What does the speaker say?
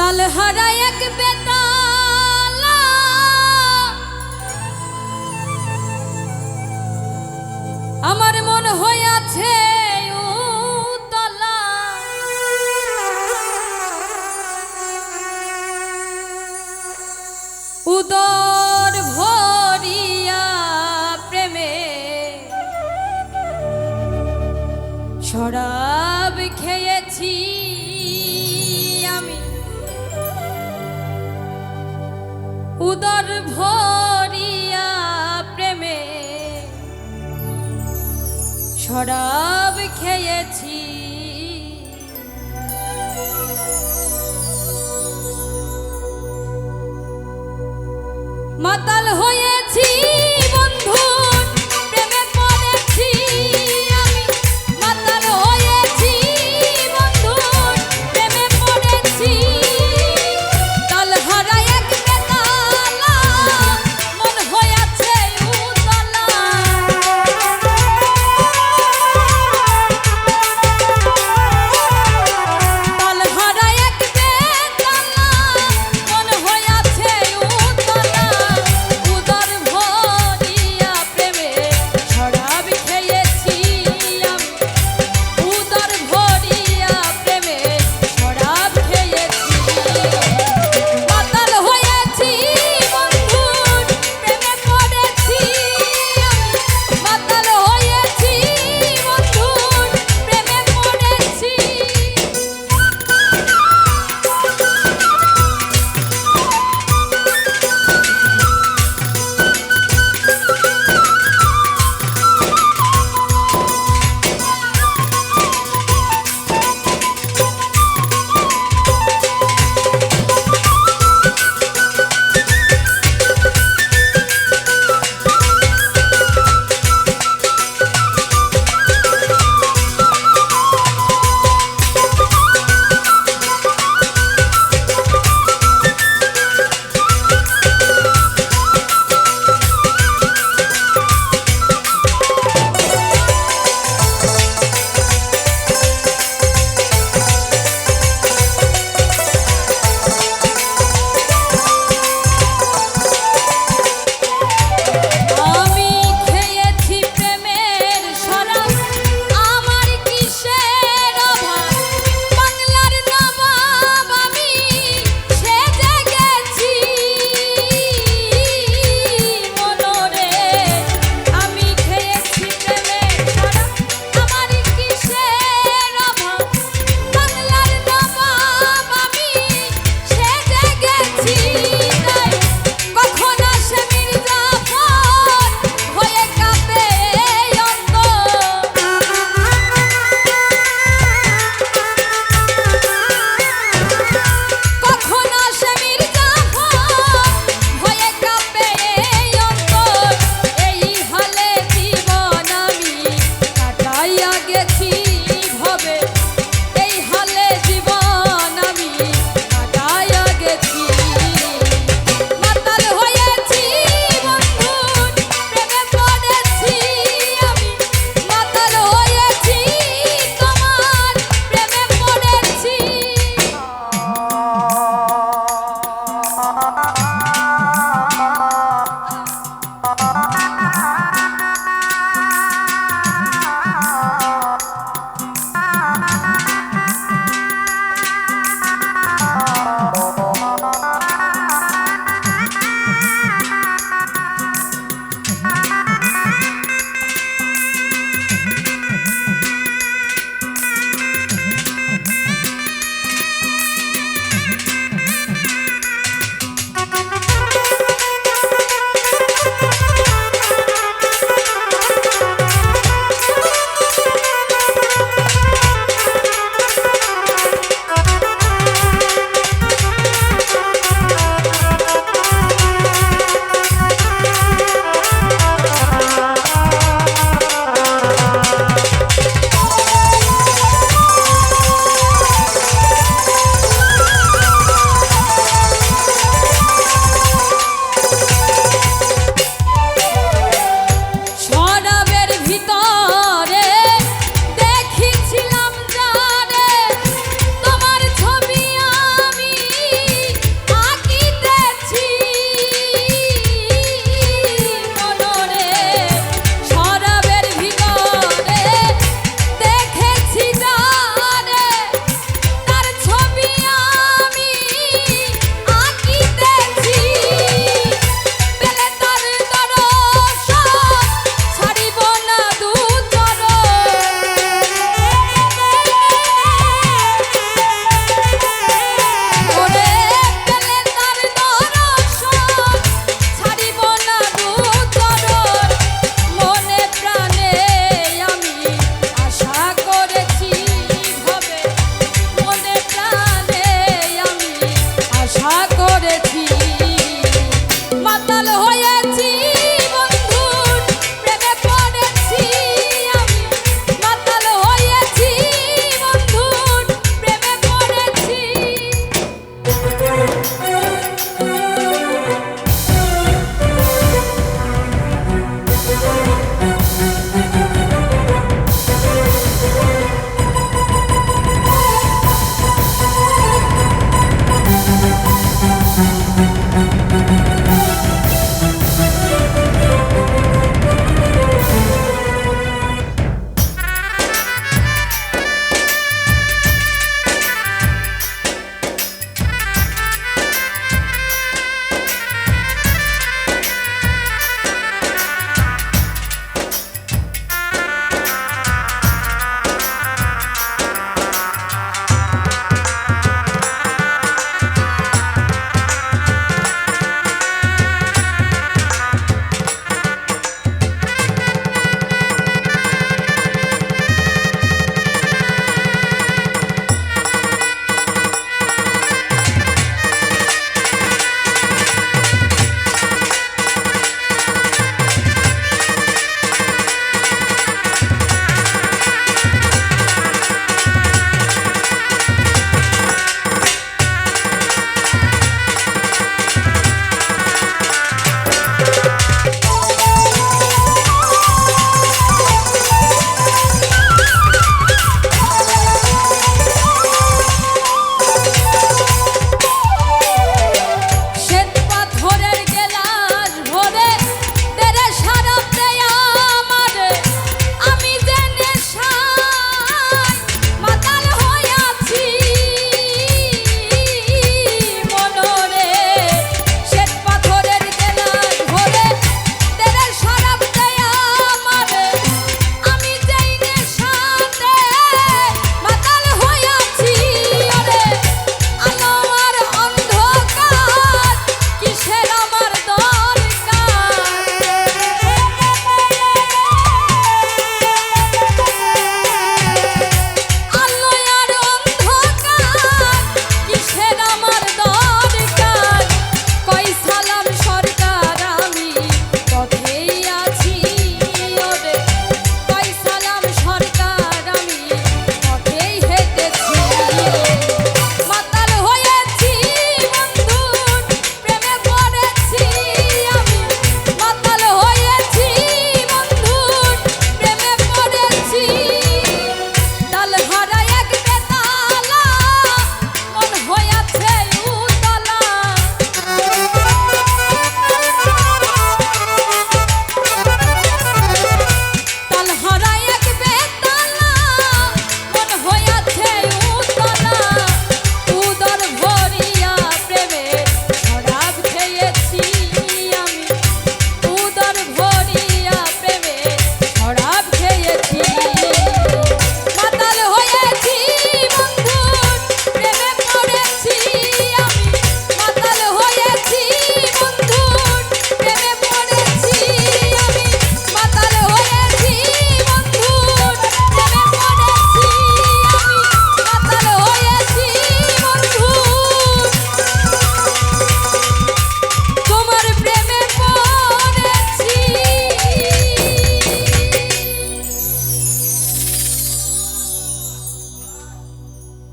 তালহারা এক বেতালা আমার মন হইয়াছে উতলা উদর ভরিয়া প্রেমে শরাব খেয়েছি আমি উদর ভরিয়া প্রেমে শরাব খেয়েছি মাতাল হয়েছি বন্ধু প্রেমে পড়েছি আমি মাতাল হয়েছি বন্ধু প্রেমে পড়েছি তালহারা এক বেতালা মন হয়েছে উতলা তালহারা এক বেতালা মন হয়েছে উতলা উদর ভরিয়া প্রেমে শরাব খেয়েছি আমি উদর ভরিয়া প্রেমে শরাব খেয়েছি মাতাল হয়েছি বন্ধুর প্রেমে পড়েছি আমি মাতাল হয়েছি বন্ধুর প্রেমে পড়েছি আমি খেয়েছি প্রেমের শরাব আমার কিসের অভাব বাংলার নবাব আমি সেজে গেছি মনরে আমি খেয়েছি প্রেমের শরাব আমার কিসের অভাব বাংলার নবাব আমি সেজে গেছি তাই কখন আসে মির্জাফর হয়ে কাঁপে অন্তর কখন আসে মির্জাফর হয়ে কাঁপে অন্তর এই হালে জীবন আমি কাটাইয়া গেছি ভবে এই হালে জীবন আমি কাটাইয়া গেছি মাতাল হয়েছি বন্ধুর প্রেমে পড়েছি আমি মাতাল হয়েছি তোমার প্রেমে পড়েছি শরাবের ভিতর